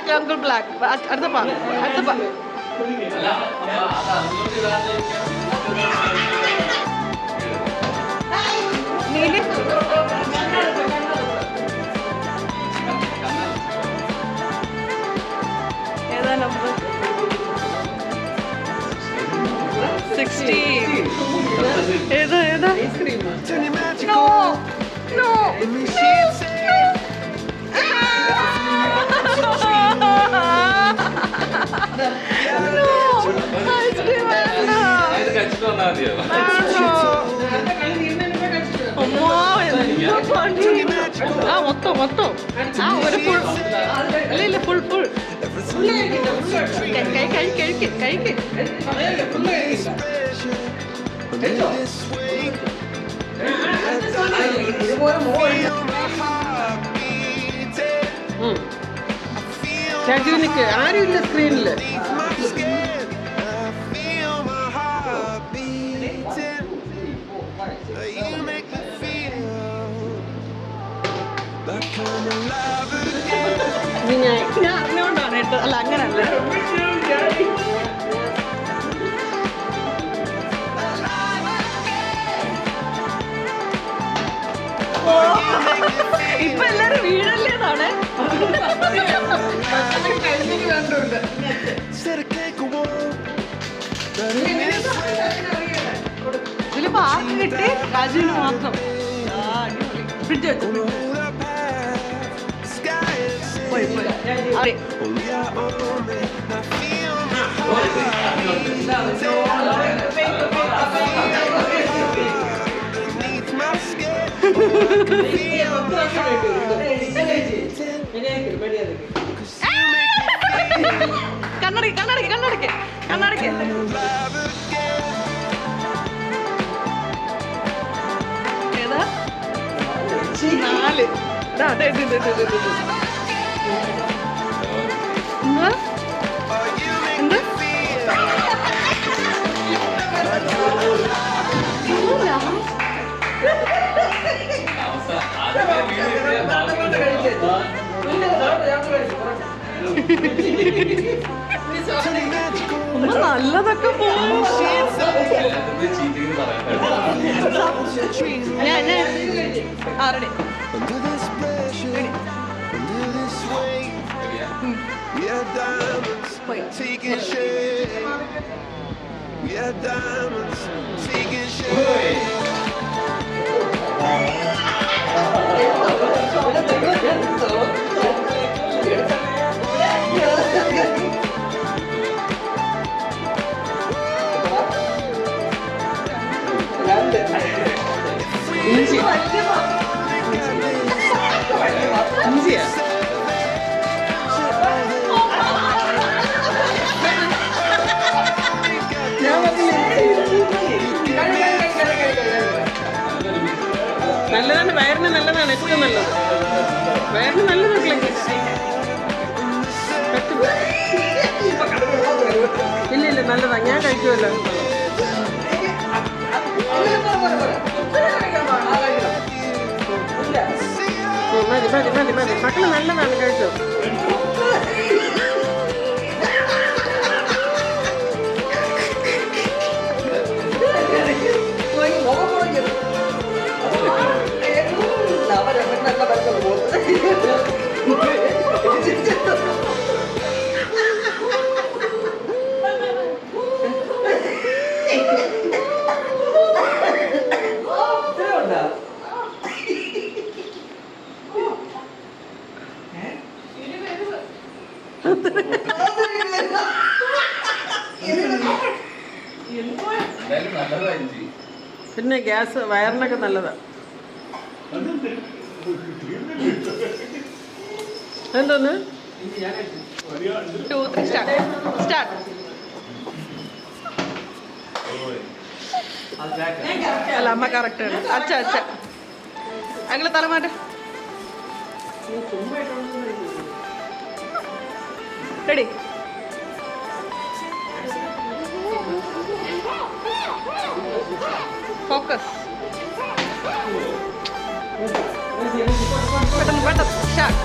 Black uncle black. അടുത്ത പാ നീലി ഏതാ നമ്പർ? 16. ഏതാ ഏതാ? നോ നോ മൊത്തം ആ ഒരു ഫുൾ ഇല്ല ഫുൾ ഫുൾ കഴിക്ക് നിക്ക്. ആരുമില്ല സ്ക്രീനില്. ഞാൻ അറിഞ്ഞോണ്ടാണ് കേട്ടോ. അല്ല അങ്ങനല്ല. ഇപ്പൊ എല്ലാരും വീഴല്ലേന്നാണ്. ഇതിലിപ്പോ ആർക്ക് കിട്ടി? രാജുവിന് മാത്രം. ഫ്രിഡ്ജ് വെച്ചു. പോയി കണ്ണടക്ക്. ഏതാ? 4. അതെ എന്ത്? നല്ലതൊക്കെ പോകും. ഞാൻ 6. We are diamonds taking shape. We are diamonds taking shape. നല്ലതാണ്. വയറിന് നല്ലതാണ്. ഏറ്റവും നല്ലത് വയറിന് നല്ലതല്ലേ? ഇല്ല നല്ലതാ. ഞാൻ കഴിക്കുമല്ലോ. മതി. മക്കള് നല്ലതാണ്. കഴിച്ചോ. പിന്നെ ഗ്യാസ് വയറിനൊക്കെ നല്ലതാ. എന്തോന്ന്? 2, 3 സ്റ്റാർട്ട്. അല്ല അമ്മ കറക്റ്റ് ആണ്. അച്ഛ അങ്ങള് തലമാറ്റ. റെഡി? ഫോക്കസ്. പെട്ടെന്ന് സ്റ്റാർട്ട്.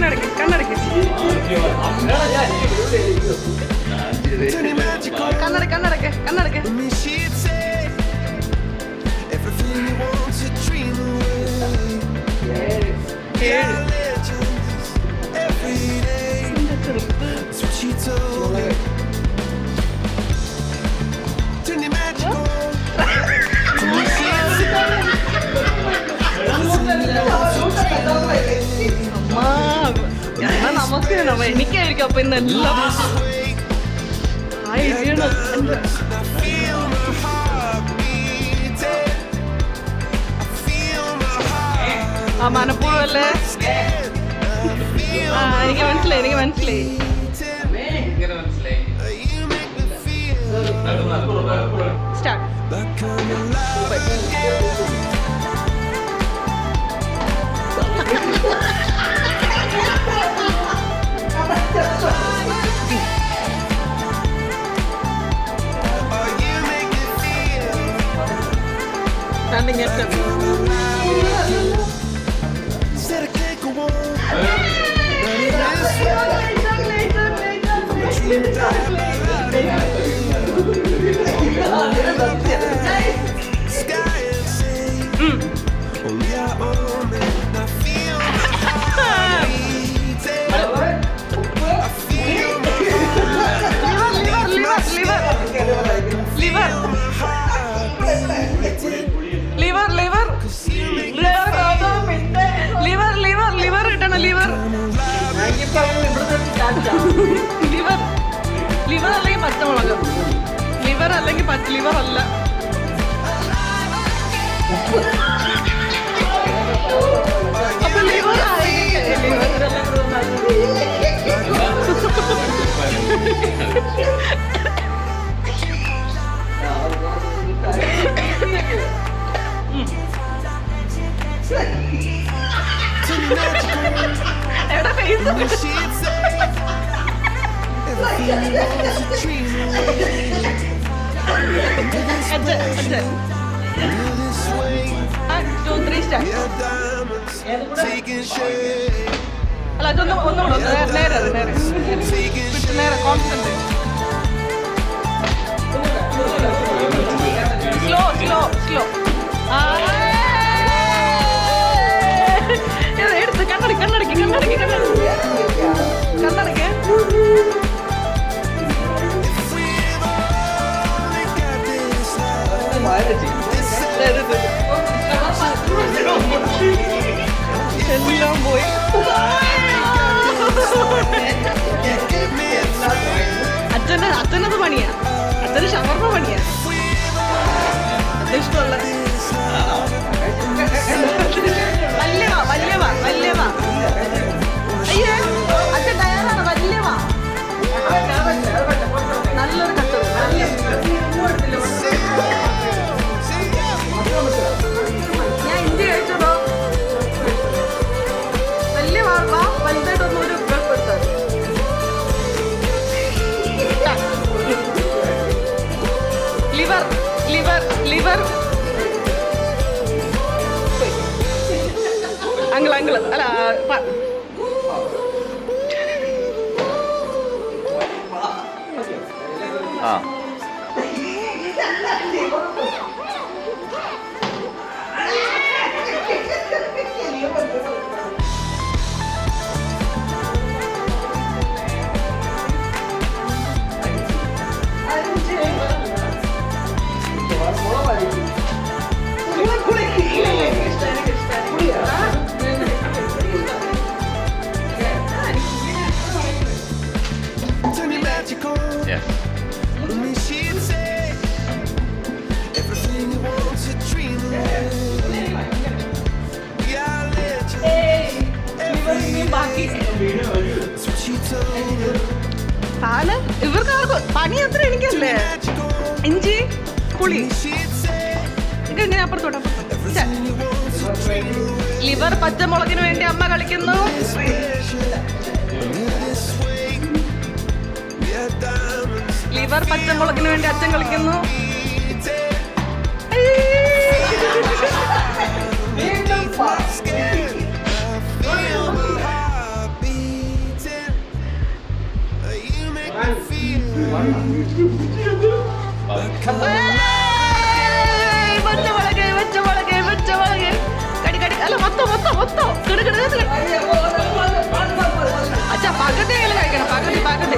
കണ്ണടക്ക് കണ്ണടക്ക് turning magical. കണ്ണടക്ക് കണ്ണടക്ക് കണ്ണടക്ക് I mean, she'd say everything you want to dream away. Yeah, legends every day. That's what she told me. Turning magical. I mean, she'd say എന്നാ നമുക്ക് എനിക്കായിരിക്കും അപ്പൊ ഇന്നെല്ലാം ആയി വീണത് I feel my heart beating. I feel my heart ആ മനപ്പൂർവ്വം അല്ലേ scared. ആ എനിക്ക് മനസ്സിലായി You make me feel start like I'm alive again. Oh, you make me feel standing ഏറ്റവും said I can't go on. Running this way. Dream that sky and say, only our own man. I feel my heart beating. I feel my liver liver liver liver liver liver ഇട്ടണം liver liver liver അല്ലെങ്കിൽ പച്ചമുളക് liver അല്ലെങ്കിൽ liver അല്ല അപ്പൊ liver എവിടെ face when she'd say everything you want to dream away. This way, 2 3 start yeah, diamonds taking shape, അല്ല അതൊന്നും ഒന്നുകൂടെ നേരെ നേരെ taking വിട്ട് നേരെ കോൺസെൻട്രേറ്റ് സ്ലോ സ്ലോ സ്ലോ എടുത്ത് കണ്ണടക്ക് കണ്ണടക്ക് കണ്ണടക്ക് കണ്ണടക്ക് കണ്ണടക്ക് If we've only got this love, this എല്ലാം പോയി അച്ഛനത് പണിയാ അച്ഛന് ഷവർമ്മ പണിയാ അത് ഇഷ്ടമുള്ള വല്യവാ വല്യവാ വല്യവാ അയ്യേ അച്ഛൻ തയ്യാറാണ് വല്യവാ നല്ലൊരു കത്ത് ഞാൻ ഇന്ത്യ കഴിച്ചതോ വലിയ വാ വലുതായിട്ടൊന്നും ഒരു ഉൾപ്പെടുത്താം liver liver liver uncle uncle അല്ല ആ turning magical. Yes I mean, she'd say everything you want to dream away. Yeah, legends. ബാക്കി That's what she told me. പാല് ഇവർക്ക് പണി അത്ര എനിക്കല്ലേ Magical. ഇഞ്ചി പുളി She'd say ഇത് ഇങ്ങനെ അപ്പുറത്തോട്ട് everything you want to dream away. Liver പച്ചമുളകിന് വേണ്ടി അമ്മ കളിക്കുന്നു This way, yeah, diamonds liver പച്ചമുളകിന് വേണ്ടി അച്ഛൻ കളിക്കുന്നു beating. വീണ്ടും Scared. I feel my heart beating. പച്ചമുളക് പച്ചമുളക് പച്ചമുളക് കടി കടി അല്ല മൊത്തം മൊത്തം മൊത്തം കിട കിട അച്ഛാ പകുതി എങ്ങനെ കഴിക്കണം പകുതി പകുതി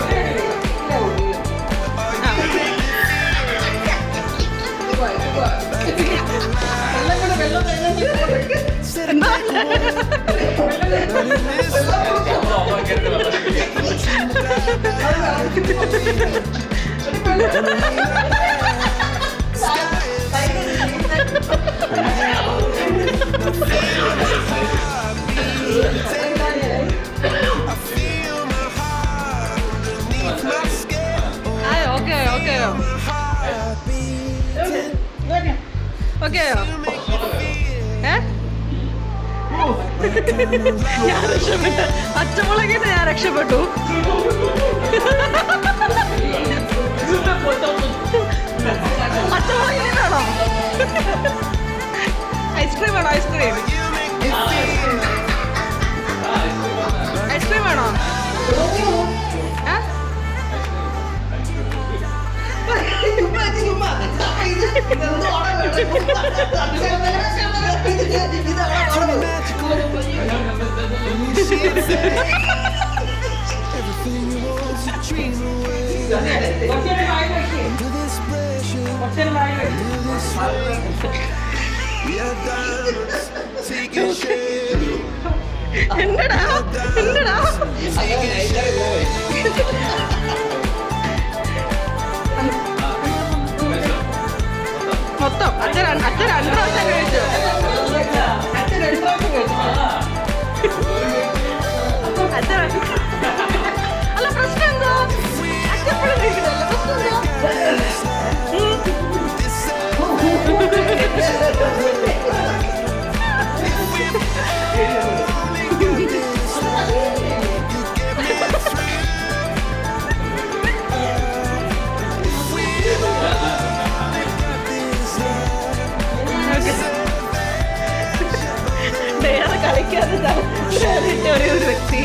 ഓക്കെയോ ഞാൻ രക്ഷപ്പെട്ടു പച്ചമുളകിന് ഞാൻ രക്ഷപ്പെട്ടു പച്ചമുളകിന് വേണോ ഐസ്ക്രീം വേണോ ഐസ്ക്രീം ഐസ്ക്രീം വേണോ Everything you want to dream away. Into this pressure, into this weight. We are diamonds, taking shape. എന്നടാ എന്നടാ മൊത്തം അച്ഛൻ രണ്ട് പ്രാവശ്യം കഴിച്ചു അച്ഛൻ അല്ല പ്രശ്നം എന്തോ അച്ഛപ്പോഴും കഴിക്കണല്ലോ പ്രശ്നം വേറെ കളിക്കാതെ ഒരു വ്യക്തി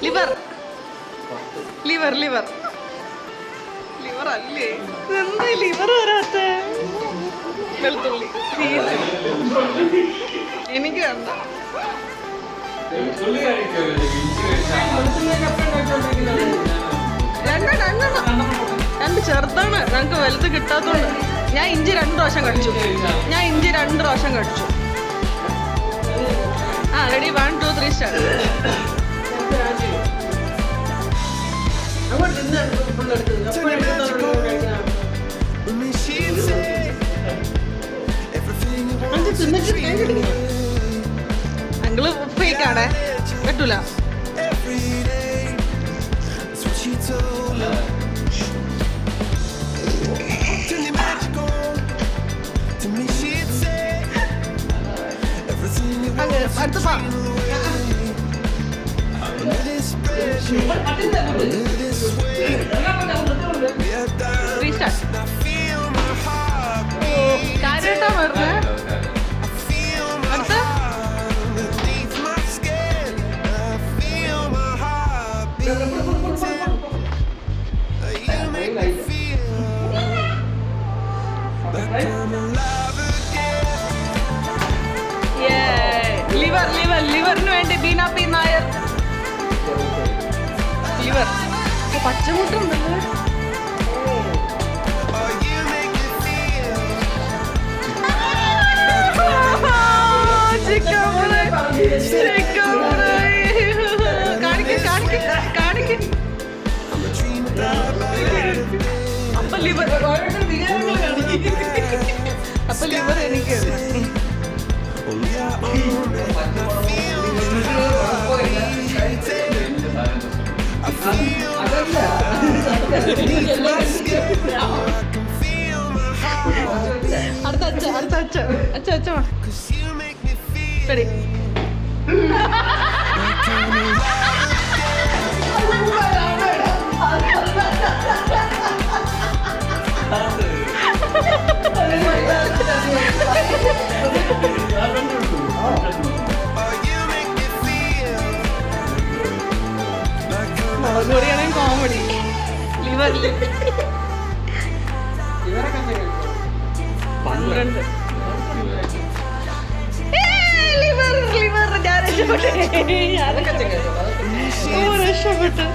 ലിവർ ലിവർ ലിവർ ലിവർ അല്ലേ എന്താ ലിവർ വരാത്ത വെളുത്തുള്ളി എനിക്ക് വേണ്ട രണ്ട് ചെറുതാണ് ഞങ്ങൾക്ക് വലുത് കിട്ടാത്തോണ്ട് ഞാൻ ഇഞ്ചി 2 പ്രാവശ്യം കടിച്ചു ആ റെഡി 1 2 3 സ്റ്റാർട്ട് അങ്കിള് ഫേക്കാണേ പറ്റൂല അടുത്ത കാര്യട്ടാ പറഞ്ഞ അടുത്ത ലിവർ ലിവർ ലിവറിന് വേണ്ടി ബീന പി നായർ ലിവർ പച്ചമുട്ടുണ്ടല്ലേ ചിക്കൻ കാണിക്ക് അപ്പൊ ലിവർ എനിക്ക് 'cause you make me feel Ready? Comedy liver 12 രക്ഷപ്പെട്ടു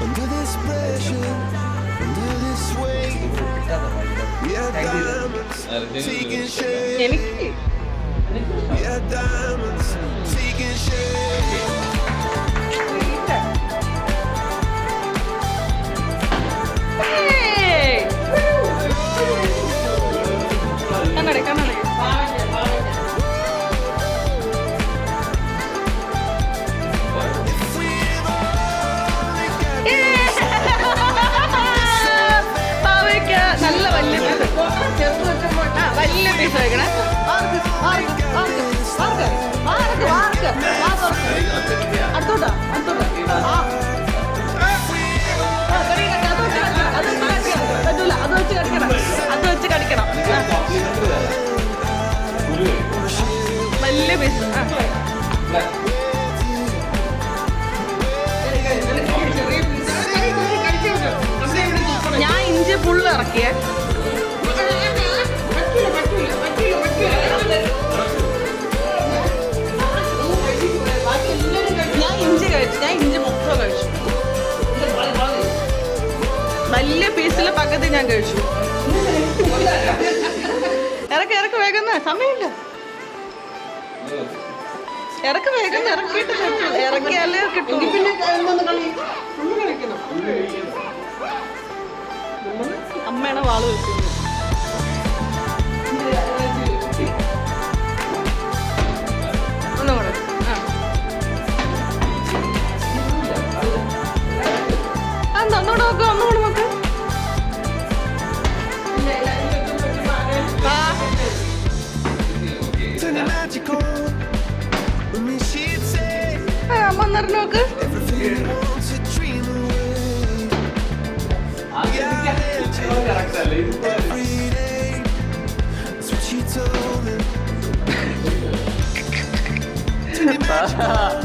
under this pressure, under this weight. We are diamonds taking shape. എനിക്ക് We are diamonds taking shape. കണ്ണട പാവയ്ക്ക നല്ല വലിയ വലിയ പീസ് കഴിക്കണേ അടുത്തോട്ടാ പറ്റൂല അത് വെച്ച് കടിക്കണം വലിയ പീസ് ഞാൻ ഇഞ്ചി ഫുള്ള് ഇറക്കിയേ ഞാൻ ഇഞ്ചി മൊത്തം കഴിച്ചു വലിയ പീസിൽ പക്കത്തിൽ ഞാൻ കഴിച്ചു ഇറക്ക് വേഗം സമയമില്ല ഇറക്ക് വേഗം ഇറക്കിയിട്ട് ഇറക്കിയാലേ കിട്ടും അമ്മയുടെ വാള് വെക്കുന്നു ഒന്നുകൂടെ ഒന്നുകൂടെ നോക്ക് Turn your magic on. With me she'd say അമ്മ ഒന്നറിഞ്ഞ് നോക്ക് everything you want to dream away. Yeah, every day. That's what she told me. Turn your magic on.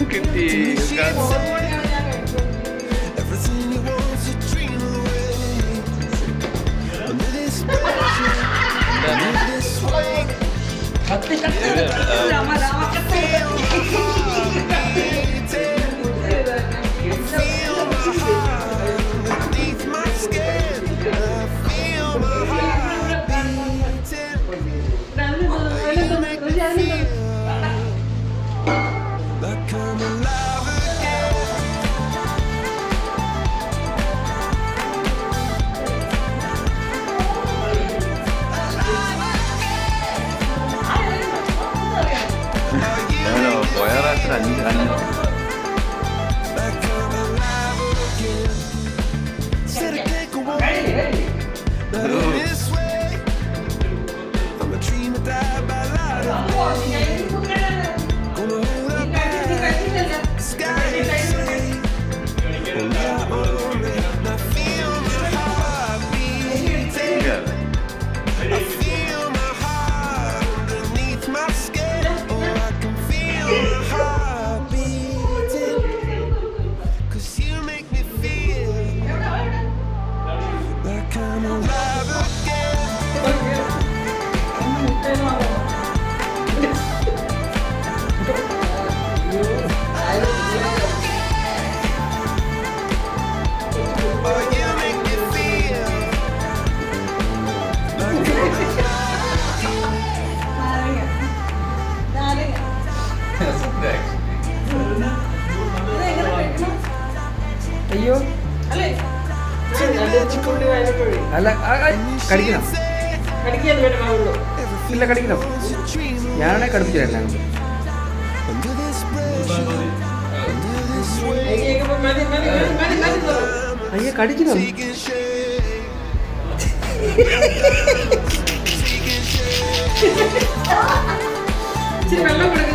With me she'd say everything you want to dream away. Under this pressure, under this weight. അയ്യോ അല്ല കടിക്കണം ഇല്ല കടിക്കണം ഞാനാണെ കടുപ്പിച്ചു തരാം അയ്യോ കടിക്കണം. taking shape. ഇച്ചിരി വെള്ളം കൊടുക്ക്.